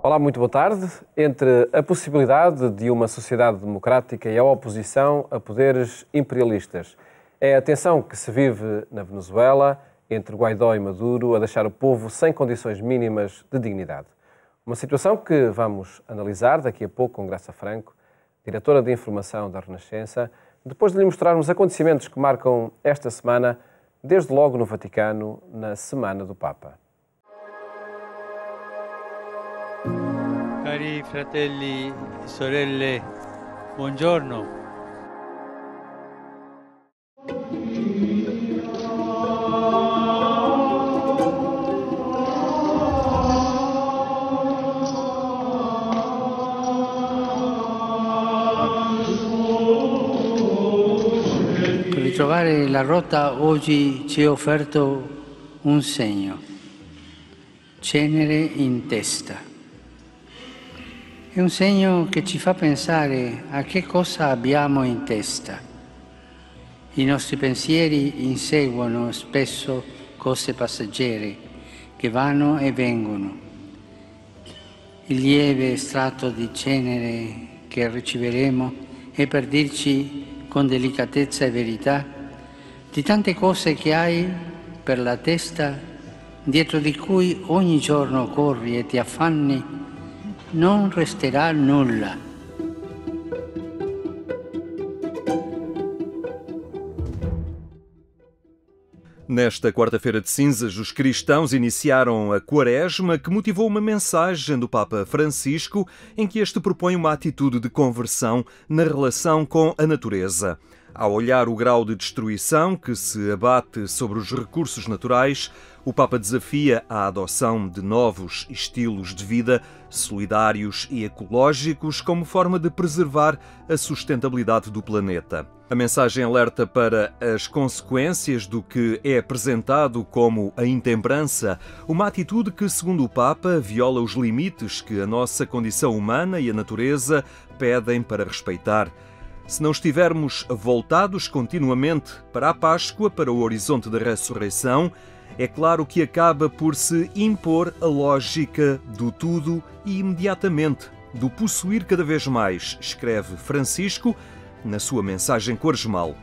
Olá, muito boa tarde. Entre a possibilidade de uma sociedade democrática e a oposição a poderes imperialistas, é a tensão que se vive na Venezuela entre Guaidó e Maduro a deixar o povo sem condições mínimas de dignidade. Uma situação que vamos analisar daqui a pouco com Graça Franco, diretora de Informação da Renascença, depois de lhe mostrarmos acontecimentos que marcam esta semana, desde logo no Vaticano, na Semana do Papa. Cari fratelli e sorelle, buongiorno. Per ritrovare la rotta oggi ci è offerto un segno, cenere in testa. È un segno che ci fa pensare a che cosa abbiamo in testa. I nostri pensieri inseguono spesso cose passeggere che vanno e vengono. Il lieve strato di cenere che riceveremo è per dirci con delicatezza e verità di tante cose che hai per la testa, dietro di cui ogni giorno corri e ti affanni. Non resterá nulla. Nesta quarta-feira de cinzas, os cristãos iniciaram a Quaresma, que motivou uma mensagem do Papa Francisco, em que este propõe uma atitude de conversão na relação com a natureza. Ao olhar o grau de destruição que se abate sobre os recursos naturais, o Papa desafia a adoção de novos estilos de vida solidários e ecológicos como forma de preservar a sustentabilidade do planeta. A mensagem alerta para as consequências do que é apresentado como a intemperança, uma atitude que, segundo o Papa, viola os limites que a nossa condição humana e a natureza pedem para respeitar. Se não estivermos voltados continuamente para a Páscoa, para o horizonte da ressurreição, é claro que acaba por se impor a lógica do tudo e imediatamente, do possuir cada vez mais, escreve Francisco na sua mensagem quaresmal.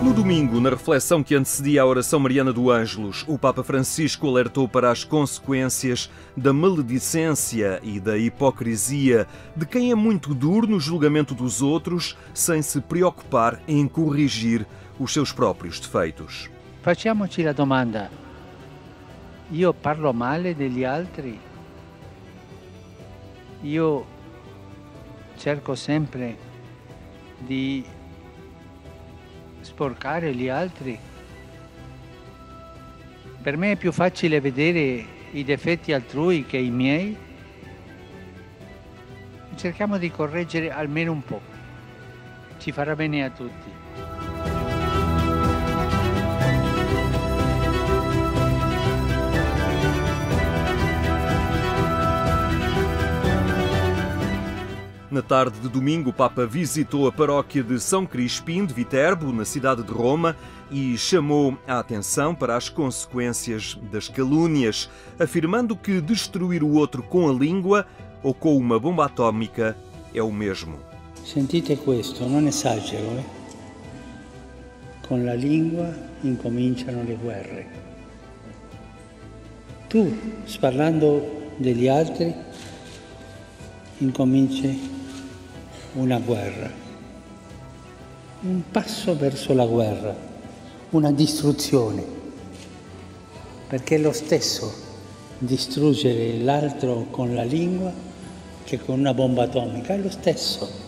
No domingo, na reflexão que antecedia a oração mariana do Ângelus, o Papa Francisco alertou para as consequências da maledicência e da hipocrisia de quem é muito duro no julgamento dos outros, sem se preocupar em corrigir os seus próprios defeitos. Facciamoci la domanda: io parlo male degli altri? Io cerco sempre di sporcare gli altri? Per me è più facile vedere i difetti altrui che i miei. Cerchiamo di correggere almeno un po'. Ci farà bene a tutti. Na tarde de domingo, o Papa visitou a paróquia de São Crispim de Viterbo, na cidade de Roma, e chamou a atenção para as consequências das calúnias, afirmando que destruir o outro com a língua ou com uma bomba atómica é o mesmo. Sentite questo, non esagero, Con la lingua incominciano le guerre. Tu, parlando degli altri, incominci una guerra, un passo verso la guerra, una distruzione, perché è lo stesso distruggere l'altro con la lingua che con una bomba atomica, è lo stesso.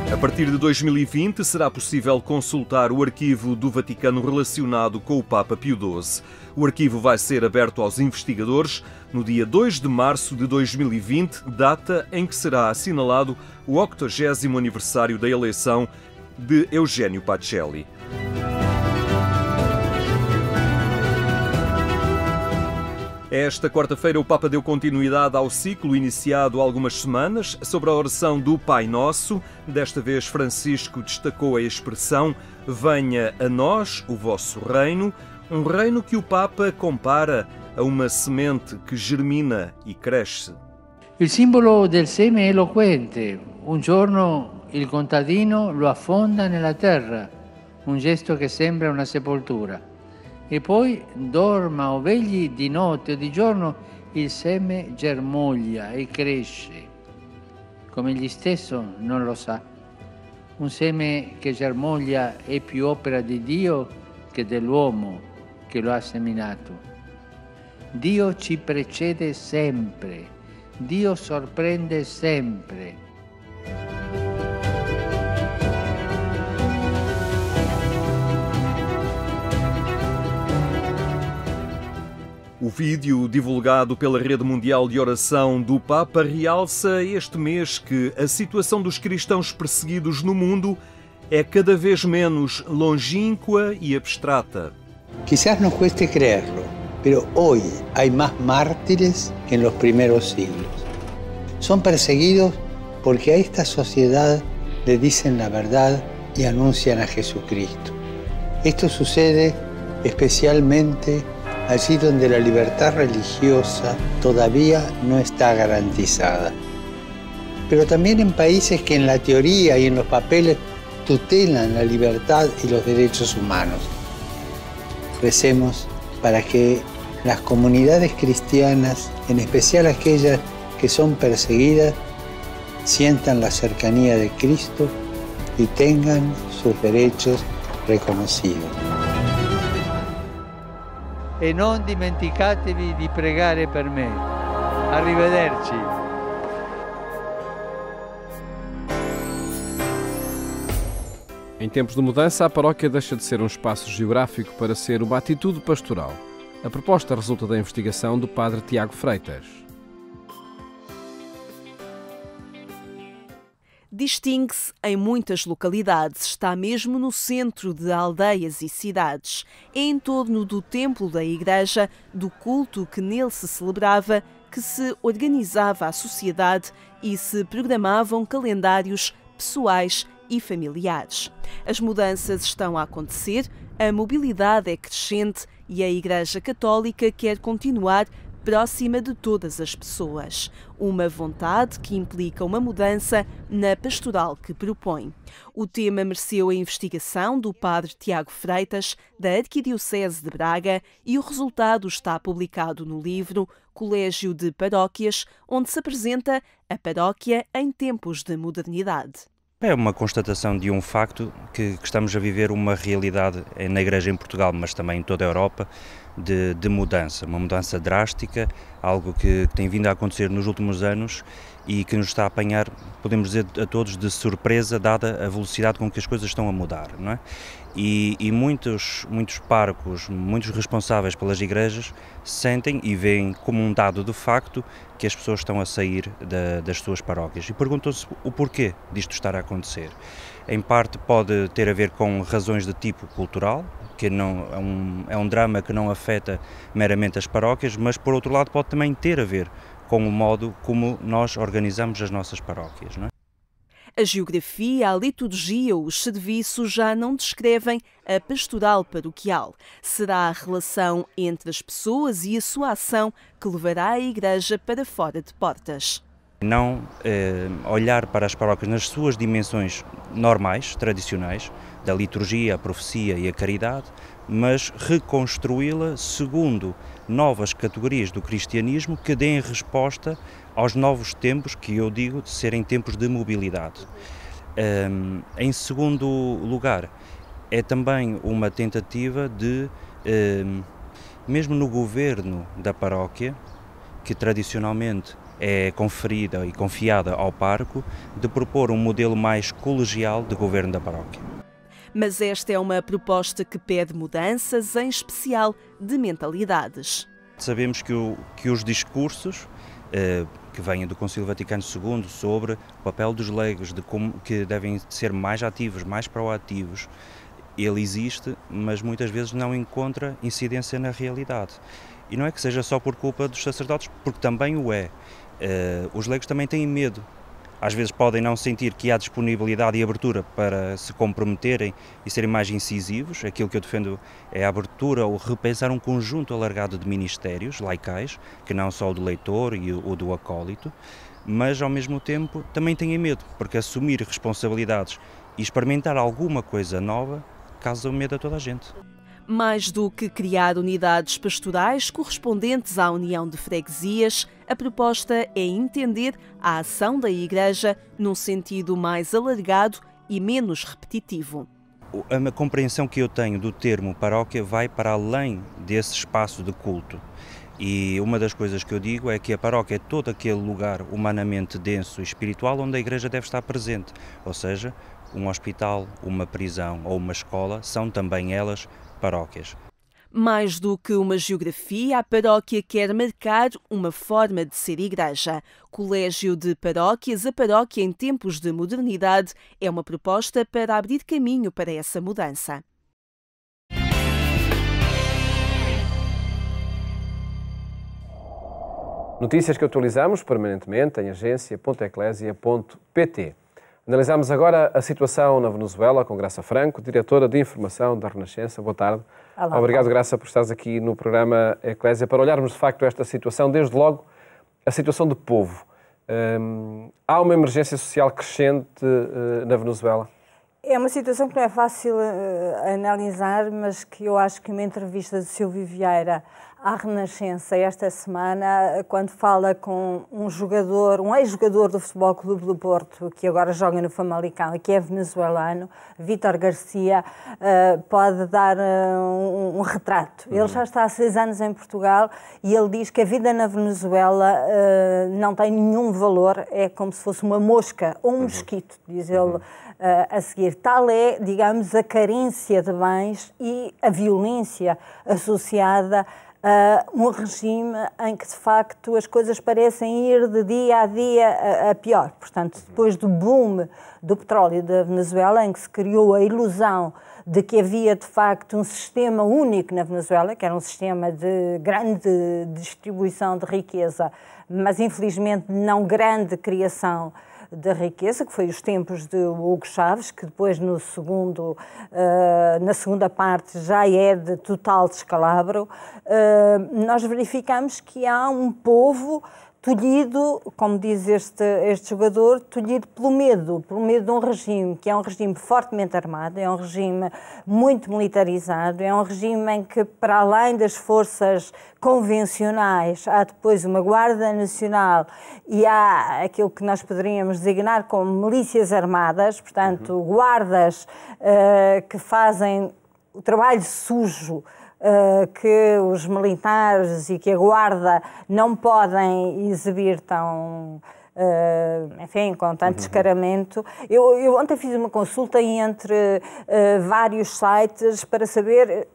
A partir de 2020 será possível consultar o arquivo do Vaticano relacionado com o Papa Pio XII. O arquivo vai ser aberto aos investigadores no dia 2 de março de 2020, data em que será assinalado o 80º aniversário da eleição de Eugênio Pacelli. Esta quarta-feira o Papa deu continuidade ao ciclo iniciado há algumas semanas sobre a oração do Pai Nosso. Desta vez Francisco destacou a expressão "Venha a nós o vosso reino", um reino que o Papa compara a uma semente que germina e cresce. Il simbolo del seme è eloquente. Un giorno il contadino lo affonda nella terra, un gesto che sembra una sepoltura. E poi, dorma o vegli di notte o di giorno, il seme germoglia e cresce, come egli stesso non lo sa. Un seme che germoglia è più opera di Dio che dell'uomo che lo ha seminato. Dio ci precede sempre, Dio sorprende sempre. O vídeo divulgado pela Rede Mundial de Oração do Papa realça este mês que a situação dos cristãos perseguidos no mundo é cada vez menos longínqua e abstrata. Quizás nos cueste creerlo, pero hoy hay más mártires que en los primeros siglos. Son perseguidos porque a esta sociedad le dicen la verdad y anuncian a Jesucristo. Esto sucede especialmente allí donde la libertad religiosa todavía no está garantizada. Pero también en países que en la teoría y en los papeles tutelan la libertad y los derechos humanos. Recemos para que las comunidades cristianas, en especial aquellas que son perseguidas, sientan la cercanía de Cristo y tengan sus derechos reconocidos. E non dimenticatevi di pregare per me. Arrivederci. Em tempos de mudança, a paróquia deixa de ser um espaço geográfico para ser uma atitude pastoral. A proposta resulta da investigação do padre Tiago Freitas. Distingue-se em muitas localidades, está mesmo no centro de aldeias e cidades. É em torno do templo da igreja, do culto que nele se celebrava, que se organizava a sociedade e se programavam calendários pessoais e familiares. As mudanças estão a acontecer, a mobilidade é crescente e a Igreja Católica quer continuar próxima de todas as pessoas. Uma vontade que implica uma mudança na pastoral que propõe. O tema mereceu a investigação do padre Tiago Freitas, da Arquidiocese de Braga, e o resultado está publicado no livro Colégio de Paróquias, onde se apresenta a paróquia em tempos de modernidade. É uma constatação de um facto que estamos a viver uma realidade na Igreja em Portugal, mas também em toda a Europa, de mudança, uma mudança drástica, algo que tem vindo a acontecer nos últimos anos e que nos está a apanhar, podemos dizer a todos, de surpresa, dada a velocidade com que as coisas estão a mudar, não é? E muitos párocos, muitos responsáveis pelas igrejas sentem e veem como um dado de facto que as pessoas estão a sair das suas paróquias e perguntam-se o porquê disto estar a acontecer. Em parte pode ter a ver com razões de tipo cultural, que não, é um drama que não afeta meramente as paróquias, mas por outro lado pode também ter a ver com o modo como nós organizamos as nossas paróquias, não é? A geografia, a liturgia, os serviços já não descrevem a pastoral paroquial. Será a relação entre as pessoas e a sua ação que levará a Igreja para fora de portas. Não olhar para as paróquias nas suas dimensões normais, tradicionais, da liturgia, a profecia e a caridade, mas reconstruí-la segundo novas categorias do cristianismo que deem resposta aos novos tempos, que eu digo de serem tempos de mobilidade. Em segundo lugar, é também uma tentativa de, mesmo no governo da paróquia, que tradicionalmente é conferida e confiada ao pároco, de propor um modelo mais colegial de governo da paróquia. Mas esta é uma proposta que pede mudanças, em especial de mentalidades. Sabemos que os discursos que vêm do Concílio Vaticano II sobre o papel dos leigos, de como que devem ser mais ativos, mais proativos, ele existe, mas muitas vezes não encontra incidência na realidade. E não é que seja só por culpa dos sacerdotes, porque também o é. Os leigos também têm medo. Às vezes podem não sentir que há disponibilidade e abertura para se comprometerem e serem mais incisivos. Aquilo que eu defendo é a abertura ou repensar um conjunto alargado de ministérios laicais, que não só o do leitor e o do acólito, mas ao mesmo tempo também têm medo, porque assumir responsabilidades e experimentar alguma coisa nova causa medo a toda a gente. Mais do que criar unidades pastorais correspondentes à união de freguesias, a proposta é entender a ação da Igreja num sentido mais alargado e menos repetitivo. A compreensão que eu tenho do termo paróquia vai para além desse espaço de culto. E uma das coisas que eu digo é que a paróquia é todo aquele lugar humanamente denso e espiritual onde a Igreja deve estar presente. Ou seja, um hospital, uma prisão ou uma escola são também elas paróquias. Mais do que uma geografia, a paróquia quer marcar uma forma de ser igreja. Colégio de Paróquias, a paróquia em tempos de modernidade, é uma proposta para abrir caminho para essa mudança. Notícias que atualizamos permanentemente em agência.eclesia.pt. Analisamos agora a situação na Venezuela com Graça Franco, diretora de Informação da Renascença. Boa tarde. Olá, obrigado, Paulo. Graça, por estares aqui no programa Eclésia para olharmos de facto esta situação, desde logo a situação do povo. Há uma emergência social crescente na Venezuela? É uma situação que não é fácil analisar, mas que eu acho que uma entrevista de Silvio Vieira à Renascença esta semana, quando fala com um jogador, um ex-jogador do Futebol Clube do Porto, que agora joga no Famalicão, que é venezuelano, Vítor Garcia, pode dar um retrato. Ele já está há 6 anos em Portugal e ele diz que a vida na Venezuela não tem nenhum valor, é como se fosse uma mosca ou um mosquito, diz ele a seguir. Tal é, digamos, a carência de bens e a violência associada a um regime em que, de facto, as coisas parecem ir de dia a dia a pior. Portanto, depois do boom do petróleo da Venezuela, em que se criou a ilusão de que havia, de facto, um sistema único na Venezuela, que era um sistema de grande distribuição de riqueza, mas, infelizmente, não grande criação da riqueza, que foi os tempos de Hugo Chávez, que depois na segunda parte já é de total descalabro, nós verificamos que há um povo tolhido, como diz este jogador, tolhido pelo medo de um regime que é um regime fortemente armado, é um regime muito militarizado, é um regime em que, para além das forças convencionais, há depois uma Guarda Nacional e há aquilo que nós poderíamos designar como milícias armadas, portanto, guardas que fazem o trabalho sujo que os militares e que a Guarda não podem exibir tão, enfim, com tanto descaramento. Eu ontem fiz uma consulta entre vários sites para saber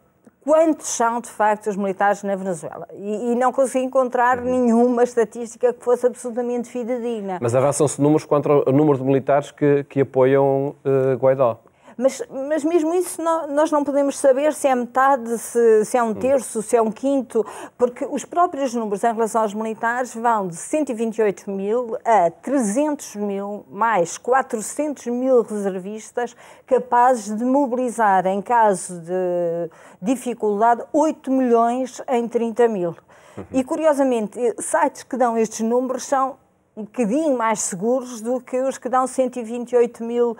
quantos são, de facto, os militares na Venezuela. E não consegui encontrar nenhuma estatística que fosse absolutamente fidedigna. Mas avançam-se números contra o número de militares que apoiam Guaidó. Mas mesmo isso nós não podemos saber se é metade, se é um terço, se é um quinto, porque os próprios números em relação aos militares vão de 128 mil a 300 mil, mais 400 mil reservistas capazes de mobilizar, em caso de dificuldade, 8 milhões em 30 mil. E, curiosamente, sites que dão estes números são um bocadinho mais seguros do que os que dão 128 mil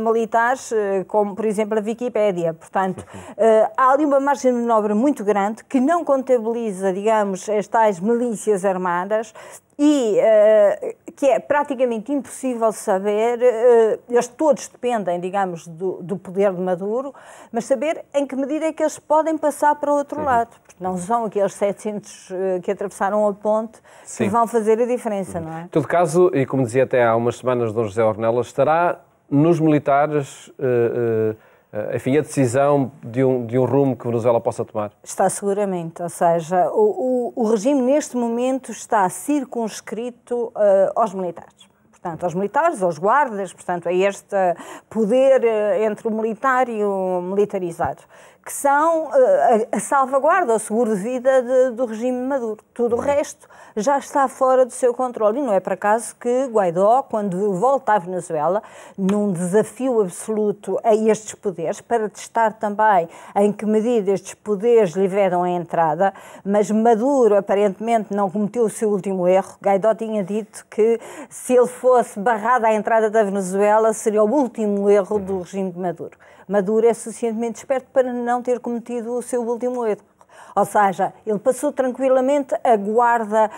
militares, como, por exemplo, a Wikipédia. Portanto, há ali uma margem de manobra muito grande que não contabiliza, digamos, as tais milícias armadas e que é praticamente impossível saber, eles todos dependem, digamos, do poder de Maduro, mas saber em que medida é que eles podem passar para o outro lado. Porque não são aqueles 700 que atravessaram a ponte que vão fazer a diferença, não é? Em todo caso, e como dizia até há umas semanas Dom José Ornelas, estará nos militares enfim, a decisão de um rumo que a Venezuela possa tomar? Está seguramente, ou seja, o regime neste momento está circunscrito aos militares. portanto, aos militares, aos guardas, portanto, a este poder entre o militar e o militarizado, que são a salvaguarda, o seguro de vida do regime Maduro. Tudo o resto já está fora do seu controle. E não é por acaso que Guaidó, quando volta à Venezuela, num desafio absoluto a estes poderes, para testar também em que medida estes poderes lhe vedam a entrada, mas Maduro aparentemente não cometeu o seu último erro. Guaidó tinha dito que se ele fosse barrado à entrada da Venezuela, seria o último erro do regime de Maduro. Maduro é suficientemente esperto para não ter cometido o seu último erro. Ou seja, ele passou tranquilamente a guarda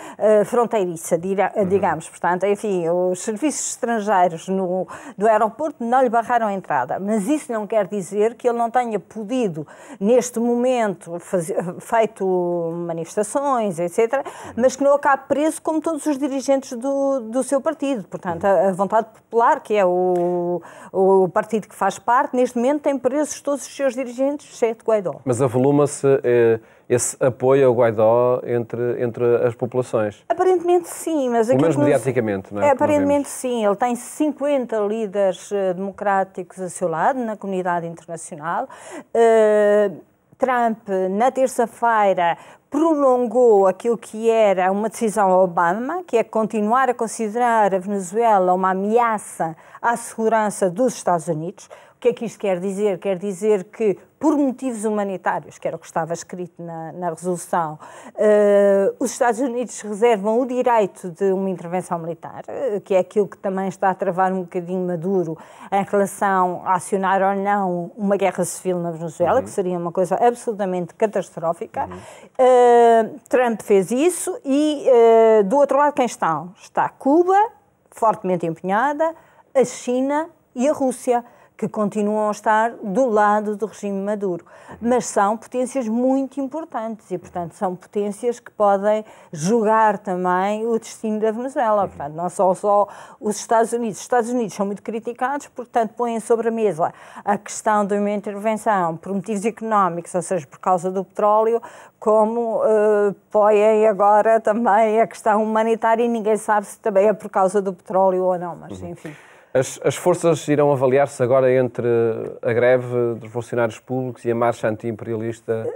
fronteiriça, digamos. Portanto, enfim, os serviços estrangeiros no aeroporto não lhe barraram a entrada. Mas isso não quer dizer que ele não tenha podido, neste momento, feito manifestações, etc., mas que não acabe preso como todos os dirigentes do seu partido. Portanto, a Vontade Popular, que é o partido que faz parte, neste momento tem presos todos os seus dirigentes, exceto Guaidó. Mas avoluma-se esse apoio ao Guaidó entre as populações? Aparentemente sim, mas... Pelo menos mediaticamente, não é? Aparentemente sim. Ele tem 50 líderes democráticos a seu lado, na comunidade internacional. Trump, na terça-feira, prolongou aquilo que era uma decisão Obama, que é continuar a considerar a Venezuela uma ameaça à segurança dos Estados Unidos. O que é que isto quer dizer? Quer dizer que, por motivos humanitários, que era o que estava escrito na resolução, os Estados Unidos reservam o direito de uma intervenção militar, que é aquilo que também está a travar um bocadinho Maduro em relação a acionar ou não uma guerra civil na Venezuela, que seria uma coisa absolutamente catastrófica. Trump fez isso e, do outro lado, quem está? Está Cuba, fortemente empenhada, a China e a Rússia, que continuam a estar do lado do regime Maduro. Mas são potências muito importantes e, portanto, são potências que podem julgar também o destino da Venezuela. Portanto, não só os Estados Unidos. Os Estados Unidos são muito criticados, portanto, põem sobre a mesa a questão de uma intervenção por motivos económicos, ou seja, por causa do petróleo, como põem agora também a questão humanitária e ninguém sabe se também é por causa do petróleo ou não, mas enfim. As forças irão avaliar-se agora entre a greve dos funcionários públicos e a marcha anti-imperialista?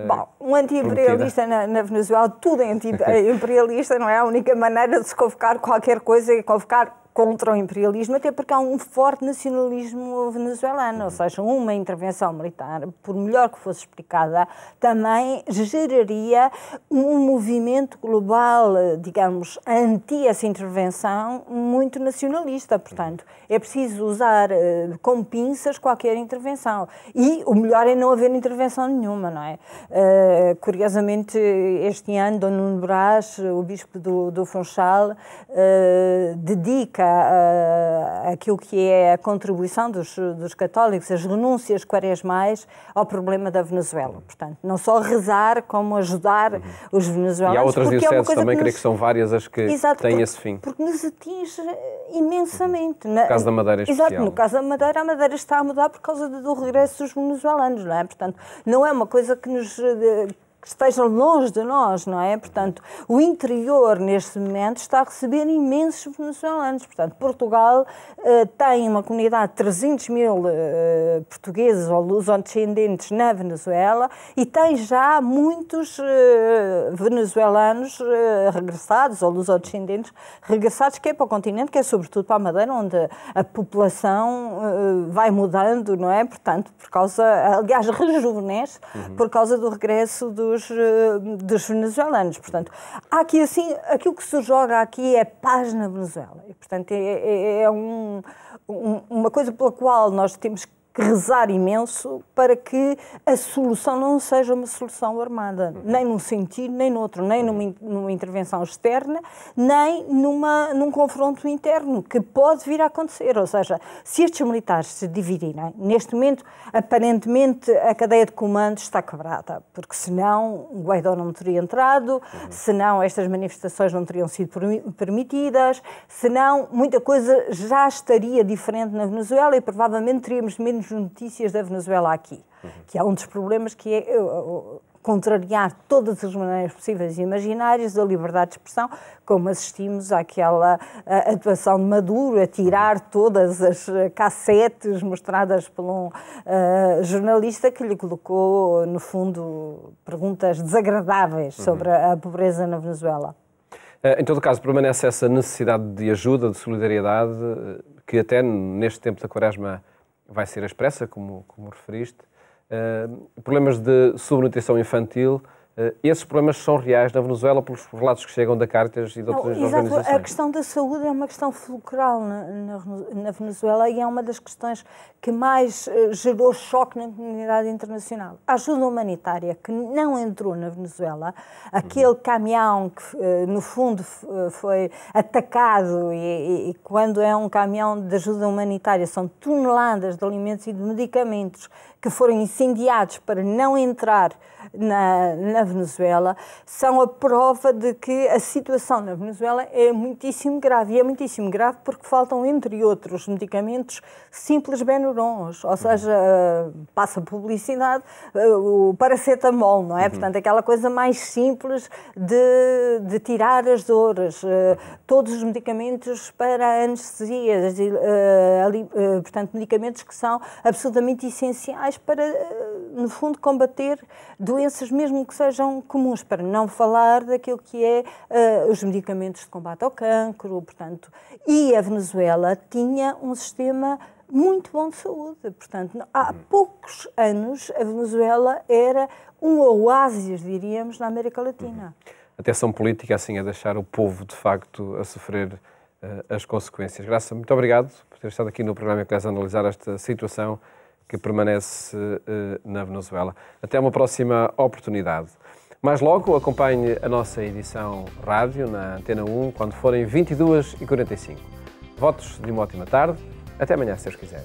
Bom, um anti-imperialista na Venezuela, tudo é anti-imperialista, não é? A única maneira de se convocar qualquer coisa é convocar contra o imperialismo, até porque há um forte nacionalismo venezuelano, ou seja, uma intervenção militar, por melhor que fosse explicada, também geraria um movimento global, digamos, anti essa intervenção, muito nacionalista. Portanto, é preciso usar com pinças qualquer intervenção. E o melhor é não haver intervenção nenhuma, não é? Curiosamente, este ano, Dom Nuno Brás, o bispo do Funchal, dedica aquilo que é a contribuição dos católicos, as renúncias quaresmais ao problema da Venezuela. Portanto, não só rezar, como ajudar os venezuelanos. E há outras dioceses também, creio que são várias as que têm esse fim. Porque nos atinge imensamente. No caso da Madeira, em especial. Exato, no caso da Madeira, a Madeira está a mudar por causa do regresso dos venezuelanos, não é? Portanto, não é uma coisa que esteja longe de nós, não é? Portanto, o interior, neste momento, está a receber imensos venezuelanos. Portanto, Portugal tem uma comunidade de 300 mil portugueses ou lusodescendentes na Venezuela e tem já muitos venezuelanos regressados ou lusodescendentes regressados, que é para o continente, que é sobretudo para a Madeira, onde a população vai mudando, não é? Portanto, por causa, aliás, rejuvenesce por causa do regresso dos venezuelanos. Portanto, há aqui assim, aquilo que se joga aqui é paz na Venezuela. E, portanto, é uma coisa pela qual nós temos que rezar imenso para que a solução não seja uma solução armada, nem num sentido, nem no outro, nem numa intervenção externa, nem num confronto interno, que pode vir a acontecer. Ou seja, se estes militares se dividirem, neste momento, aparentemente, a cadeia de comando está quebrada, porque senão o Guaidó não teria entrado, senão estas manifestações não teriam sido permitidas, senão muita coisa já estaria diferente na Venezuela e provavelmente teríamos menos notícias da Venezuela aqui, que é um dos problemas que contrariar todas as maneiras possíveis e imaginárias da liberdade de expressão, como assistimos àquela atuação de Maduro a tirar todas as cassetes mostradas por um jornalista que lhe colocou, no fundo, perguntas desagradáveis sobre a pobreza na Venezuela. Em todo caso, permanece essa necessidade de ajuda, de solidariedade, que até neste tempo da Quaresma vai ser expressa, como referiste. Problemas de subnutrição infantil, esses problemas são reais na Venezuela pelos relatos que chegam da Caritas e de outras organizações? A questão da saúde é uma questão fulcral na Venezuela e é uma das questões que mais gerou choque na comunidade internacional. A ajuda humanitária que não entrou na Venezuela, aquele caminhão que, no fundo, foi atacado e quando é um caminhão de ajuda humanitária são toneladas de alimentos e de medicamentos que foram incendiados para não entrar na Venezuela, são a prova de que a situação na Venezuela é muitíssimo grave. E é muitíssimo grave porque faltam, entre outros medicamentos, simples Benurons, ou seja, passa publicidade, o paracetamol, não é? Portanto, aquela coisa mais simples de tirar as dores, todos os medicamentos para anestesias, portanto, medicamentos que são absolutamente essenciais para, no fundo, combater doenças mesmo que sejam comuns, para não falar daquilo que é os medicamentos de combate ao cancro, portanto. E a Venezuela tinha um sistema muito bom de saúde, portanto, há poucos anos a Venezuela era um oásis, diríamos, na América Latina. A tensão política, assim, é deixar o povo, de facto, a sofrer as consequências. Graça, muito obrigado por ter estado aqui no programa que a analisar esta situação que permanece na Venezuela. Até uma próxima oportunidade. Mais logo, acompanhe a nossa edição rádio na Antena 1, quando forem 22h45. Votos de uma ótima tarde. Até amanhã, se Deus quiser.